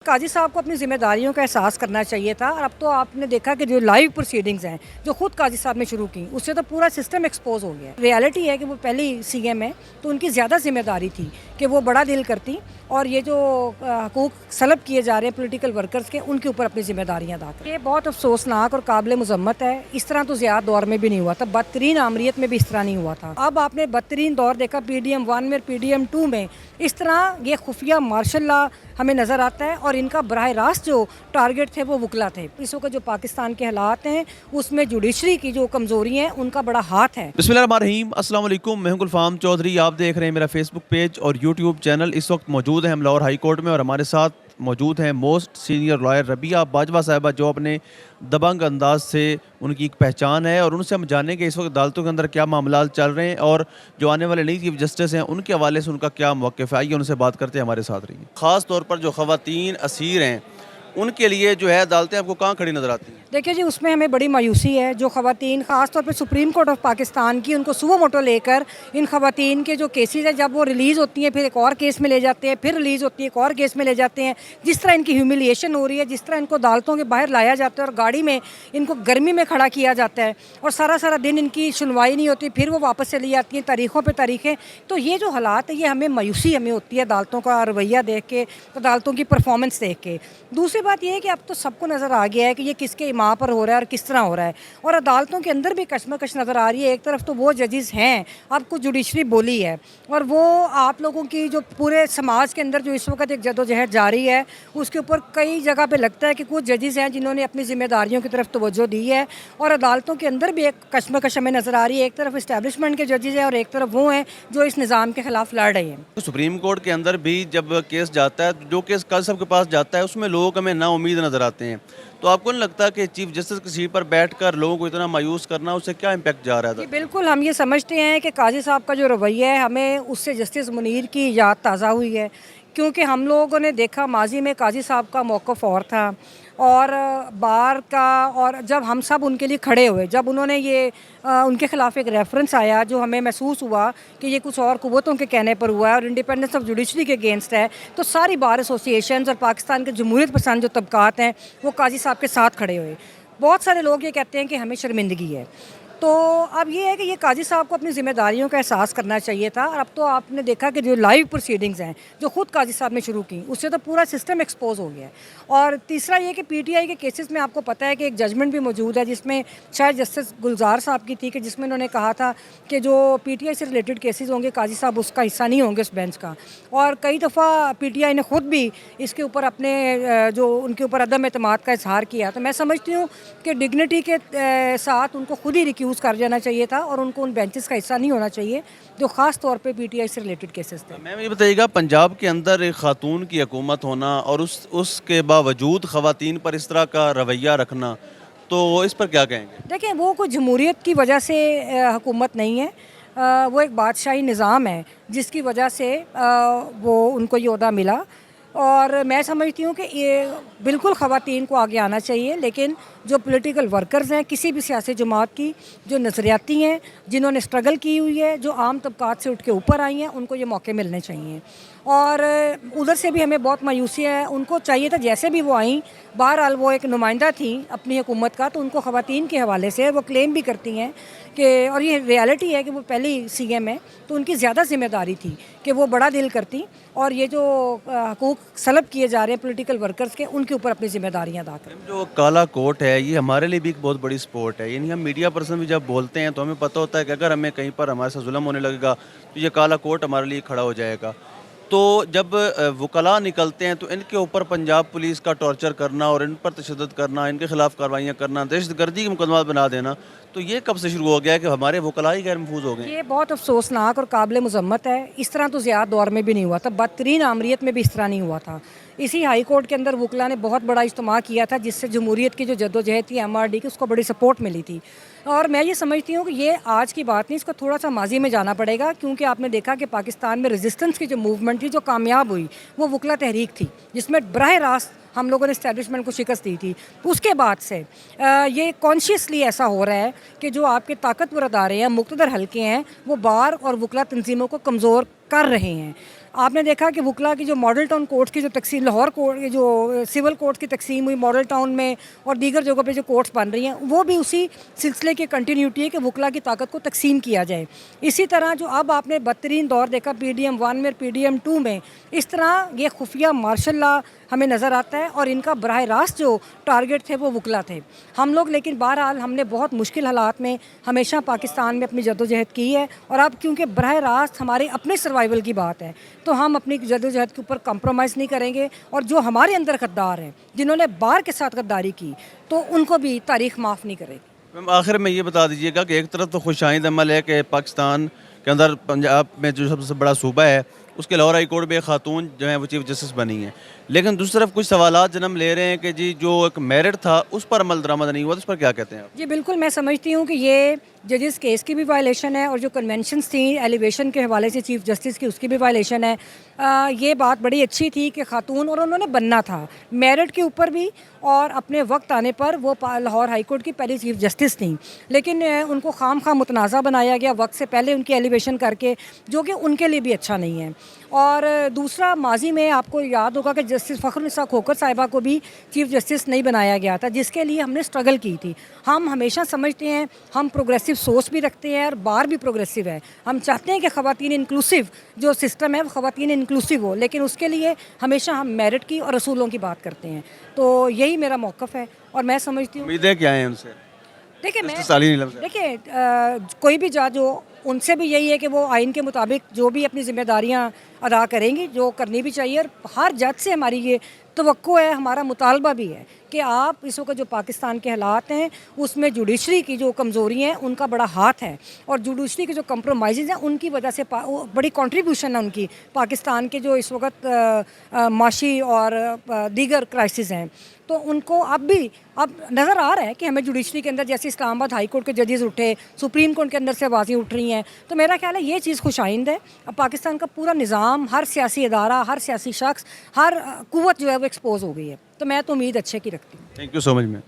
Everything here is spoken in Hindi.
काजी साहब को अपनी ज़िम्मेदारियों का एहसास करना चाहिए था। और अब तो आपने देखा कि जो लाइव प्रोसीडिंग्स हैं जो खुद काजी साहब ने शुरू की, उससे तो पूरा सिस्टम एक्सपोज हो गया। रियलिटी है कि वो पहली सीएम है, तो उनकी ज़्यादा जिम्मेदारी थी कि वो बड़ा दिल करती और ये जो हकूक़ सलब किए जा रहे हैं पॉलिटिकल वर्कर्स के, उनके ऊपर अपनी जिम्मेदारियाँ अदा करें। ये बहुत अफसोसनाक और काबिल मुज़म्मत है। इस तरह तो ज़ियाद दौर में भी नहीं हुआ था, बदतरीन आमरीत में भी इस तरह नहीं हुआ था। अब आपने बदतरीन दौर देखा PDM 1 में, PDM 2 में। इस तरह ये खुफिया मार्शल लॉ हमें नज़र आता है और इनका बराह रास्त जो टारगेट थे वो वकला थे। इस वक्त जो पाकिस्तान के हालात हैं उसमें जुडिशरी की जो कमज़ोरी हैं उनका बड़ा हाथ है। बिस्मिल्लाहिर्रहमानिर्रहीम, अस्सलाम वालेकुम। मैं हूं गुलफाम चौधरी। आप देख रहे हैं मेरा फेसबुक पेज और यूट्यूब चैनल। इस वक्त मौजूद हैं हम लाहौर हाई कोर्ट में और हमारे साथ मौजूद हैं most senior lawyer Rabia Bajwa साहिबा, जो अपने दबंग अंदाज से उनकी एक पहचान है। और उनसे हम जानेंगे इस वक्त अदालतों के अंदर क्या मामला चल रहे हैं और जो आने वाले नई चीफ जस्टिस हैं उनके हवाले से उनका क्या मौक़िफ़ है। आइए उनसे बात करते हैं, हमारे साथ रहिए। ख़ास तौर पर जो ख़वातीन असीर हैं उनके लिए जो है अदालतें आपको कहाँ खड़ी नज़र आती हैं? देखिए जी, उसमें हमें बड़ी मायूसी है। जो ख़वातीन ख़ास तौर पे सुप्रीम कोर्ट ऑफ पाकिस्तान की, उनको सुबह मोटो लेकर इन ख़वातीन के जो केसेस हैं, जब वो रिलीज़ होती हैं फिर एक और केस में ले जाते हैं, फिर रिलीज़ होती है एक और केस में ले जाते हैं। जिस तरह इनकी ह्यूमिलिएशन हो रही है, जिस तरह इनको अदालतों के बाहर लाया जाता है और गाड़ी में इनको गर्मी में खड़ा किया जाता है और सारा सारा दिन इनकी सुनवाई नहीं होती, फिर वो वापस चली जाती हैं तारीखों पर तारीखें। तो ये जो हालात है, ये हमें मायूसी हमें होती है अदालतों का रवैया देख के, अदालतों की परफॉर्मेंस देख के। दूसरी बात यह है कि अब तो सबको नज़र आ गया है कि ये किसके इमाम पर हो रहा है और किस तरह हो रहा है। और अदालतों के अंदर भी कशमकश नज़र आ रही है। एक तरफ तो वो जजेस हैं, अब कुछ जुडिशरी बोली है, और वो आप लोगों की जो पूरे समाज के अंदर जो इस वक्त एक जदोजहद जारी है, उसके ऊपर कई जगह पे लगता है कि कुछ जजेस हैं जिन्होंने अपनी जिम्मेदारियों की तरफ तवज्जो दी है। और अदालतों के अंदर भी एक कशमकश हमें नज़र आ रही है। एक तरफ इस्टेब्लिशमेंट के जजेस हैं और एक तरफ वो हैं जो इस निज़ाम के ख़िलाफ़ लड़ रहे हैं। सुप्रीम कोर्ट के अंदर भी जब केस जाता है, जो केस कल सबके पास जाता है, उसमें लोग हमें नाउम्मीद नज़र आते हैं। तो आपको नहीं लगता कि चीफ जस्टिस की सीट पर बैठकर लोगों को इतना मायूस करना, उससे क्या इम्पैक्ट जा रहा जी था? बिल्कुल, हम ये समझते हैं कि काजी साहब का जो रवैया है, हमें उससे जस्टिस मुनीर की याद ताज़ा हुई है। क्योंकि हम लोगों ने देखा माजी में काजी साहब का मौक़िफ़ और था और बार का, और जब हम सब उनके लिए खड़े हुए, जब उन्होंने ये उनके ख़िलाफ़ एक रेफरेंस आया जो हमें महसूस हुआ कि ये कुछ और कुव्वतों के कहने पर हुआ है और इंडिपेंडेंस ऑफ जुडिशरी के अगेंस्ट है, तो सारी बार एसोसिएशंस और पाकिस्तान के जमहूरियत पसंद जो तबकात हैं वो काजी साहब के साथ खड़े हुए। बहुत सारे लोग ये कहते हैं कि हमें शर्मिंदगी है। तो अब ये है कि ये काजी साहब को अपनी ज़िम्मेदारियों का एहसास करना चाहिए था। और अब तो आपने देखा कि जो लाइव प्रोसीडिंग्स हैं जो खुद काजी साहब ने शुरू की, उससे तो पूरा सिस्टम एक्सपोज हो गया है। और तीसरा ये कि PTI के केसेस में आपको पता है कि एक जजमेंट भी मौजूद है जिसमें शायद जस्टिस गुलजार साहब की थी, कि जिसमें उन्होंने कहा था कि जो PTI से रिलेटेड केसेस होंगे, काजी साहब उसका हिस्सा नहीं होंगे उस बेंच का। और कई दफ़ा PTI ने ख़ुद भी इसके ऊपर अपने जो उनके ऊपर अदम एतमाद का इजहार किया। तो मैं समझती हूँ कि डिग्निटी के साथ उनको खुद ही रिक्यूज़ कर जाना चाहिए था और उनको उन बेंचेस का हिस्सा नहीं होना चाहिए जो ख़ास तौर पे PTI से रिलेटेड केसेस थे। मैम ये बताइएगा, पंजाब के अंदर एक खातून की हुकूमत होना और उसके बावजूद ख़वातीन पर इस तरह का रवैया रखना, तो इस पर क्या कहेंगे? देखिए, वो कोई जमहूरियत की वजह से हुकूमत नहीं है। वो एक बादशाही निज़ाम है जिसकी वजह से वो उनको ये ओहदा मिला। और मैं समझती हूँ कि ये बिल्कुल ख़वातीन को आगे आना चाहिए, लेकिन जो पॉलिटिकल वर्कर्स हैं किसी भी सियासी जमात की, जो नज़रियाती हैं, जिन्होंने स्ट्रगल की हुई है, जो आम तबकात से उठ के ऊपर आई हैं, उनको ये मौके मिलने चाहिए। और उधर से भी हमें बहुत मायूसी है। उनको चाहिए था, जैसे भी वो आई, बहरहाल वो एक नुमाइंदा थी अपनी हुकूमत का, तो उनको ख़वातीन के हवाले से वो क्लेम भी करती हैं कि, और ये रियलिटी है कि वो पहली CM है, तो उनकी ज़्यादा जिम्मेदारी थी कि वो बड़ा दिल करती और ये जो हकूक़ सलब किए जा रहे हैं पॉलिटिकल वर्कर्स के, उनके ऊपर अपनी जिम्मेदारियाँ अदा करें। जो काला कोट है, ये हमारे लिए भी एक बहुत बड़ी सपोर्ट है। यानी हम मीडिया पर्सन भी जब बोलते हैं तो हमें पता होता है कि अगर हमें कहीं पर हमारे साथ जुल्म होने लगेगा तो ये काला कोट हमारे लिए खड़ा हो जाएगा। तो जब वकला निकलते हैं तो इनके ऊपर पंजाब पुलिस का टॉर्चर करना और इन पर तशद्दुद करना, इनके खिलाफ कार्रवाइयाँ करना, दहशतगर्दी के मुकदमा बना देना, तो ये कब से शुरू हो गया है कि हमारे वकला ही गैर महफूज हो गए? ये बहुत अफसोसनाक और काबिल मुज़म्मत है। इस तरह तो ज़ियाद दौर में भी नहीं हुआ था, बदतरीन आमरीत में भी इस तरह नहीं हुआ था। इसी हाई कोर्ट के अंदर वकला ने बहुत बड़ा इज्तिमा किया था, जिससे जमहूरियत की जो जद्दोजहद थी MRD की, उसको बड़ी सपोर्ट मिली थी। और मैं ये समझती हूँ कि ये आज की बात नहीं, इसको थोड़ा सा माजी में जाना पड़ेगा। क्योंकि आपने देखा कि पाकिस्तान में रेजिस्टेंस की जो मूवमेंट थी, जो कामयाब हुई, वो वकला तहरीक थी, जिसमें बराह रास्त हम लोगों ने इस्टेब्लिशमेंट को शिकस्त दी थी। उसके बाद से ये कॉन्शियसली ऐसा हो रहा है कि जो आपके ताकतवर अदारे हैं, मुक़तदर हल्के हैं, वो बार और वकला तंजीमों को कमज़ोर कर रहे हैं। आपने देखा कि वकला की जो मॉडल टाउन कोर्ट्स की जो तकसीम, लाहौर कोर्ट की जो सिविल कोर्ट्स की तकसीम हुई मॉडल टाउन में और दीगर जगहों पे जो कोर्ट्स बन रही हैं, वो भी उसी सिलसिले की कंटिन्यूटी है कि वकला की ताकत को तकसीम किया जाए। इसी तरह जो अब आपने बदतरीन दौर देखा PDM 1 में, PDM 2 में, इस तरह ये खुफिया मार्शल लॉ हमें नज़र आता है और इनका बराह रास्त जो टारगेट थे वो वकला थे। हम लोग लेकिन बहरहाल हमने बहुत मुश्किल हालात में हमेशा पाकिस्तान में अपनी जद्दोजहद की है, और अब क्योंकि बराह रास्त हमारे अपने सर्वाइवल की बात है तो हम अपनी जद्दोजहद के ऊपर कंप्रोमाइज़ नहीं करेंगे, और जो हमारे अंदर गद्दार हैं जिन्होंने बार के साथ गद्दारी की तो उनको भी तारीख़ माफ़ नहीं करेगी। मैम आखिर में ये बता दीजिएगा कि एक तरफ तो खुशाइंद अमल है कि पाकिस्तान के अंदर पंजाब में जो सबसे बड़ा सूबा है उसके लाहौर हाई कोर्ट में एक खातून जो है वो चीफ जस्टिस बनी है, लेकिन दूसरी तरफ कुछ सवालात जन्म ले रहे हैं कि जी जो एक मेरिट था उस पर अमल दरामद नहीं हुआ, तो उस पर क्या कहते हैं आप? जी बिल्कुल, मैं समझती हूँ कि ये जजेस केस की भी वायलेशन है और जो कन्वेंशंस थी एलिवेशन के हवाले से चीफ जस्टिस की उसकी भी वायलेशन है। ये बात बड़ी अच्छी थी कि खातून और उन्होंने बनना था मेरिट के ऊपर भी, और अपने वक्त आने पर वो लाहौर हाई कोर्ट की पहली चीफ जस्टिस थी, लेकिन उनको खाम खा मुतनाज़ा बनाया गया वक्त से पहले उनकी एलिवेशन करके, जो कि उनके लिए भी अच्छा नहीं है। और दूसरा, माजी में आपको याद होगा कि जस्टिस फ़खरुन्निसा खोखर साहिबा को भी चीफ जस्टिस नहीं बनाया गया था, जिसके लिए हमने स्ट्रगल की थी। हम हमेशा समझते हैं, हम प्रोग्रेसिव सोच भी रखते हैं और बार भी प्रोग्रेसिव है। हम चाहते हैं कि ख़वातीन इंक्लूसिव जो सिस्टम है वो ख़वातीन इंक्लूसिव हो, लेकिन उसके लिए हमेशा हम मेरिट की और रसूलों की बात करते हैं। तो यही मेरा मौक़िफ़ है और मैं समझती हूँ, उम्मीदें क्या हैं उनसे? देखिए मैं साली नीलम से देखिए कोई भी जज हो उनसे भी यही है कि वो आइन के मुताबिक जो भी अपनी जिम्मेदारियां अदा करेंगी, जो करनी भी चाहिए। और हर जज से हमारी ये तवक्को है, हमारा मुतालबा भी है कि आप इस वक्त जो पाकिस्तान के हालात हैं उसमें जुडिशरी की जो कमज़ोरी हैं उनका बड़ा हाथ है, और जुडिशरी के जो कंप्रोमाइज़ हैं उनकी वजह से बड़ी कंट्रीब्यूशन है उनकी पाकिस्तान के जो इस वक्त माशी और दीगर क्राइसिस हैं। तो उनको अब नज़र आ रहा है कि हमें जुडिशरी के अंदर जैसे इस्लामाबाद हाई कोर्ट के जजेस उठे, सुप्रीम कोर्ट के अंदर से आवाज़ें उठ रही हैं, तो मेरा ख्याल है ये चीज़ खुशाइंद है। अब पाकिस्तान का पूरा निज़ाम, हर सियासी इदारा, हर सियासी शख्स, हर कुव्वत जो है वो एक्सपोज हो गई है, तो मैं तो उम्मीद अच्छे की रखती हूँ। Thank you so much ma'am.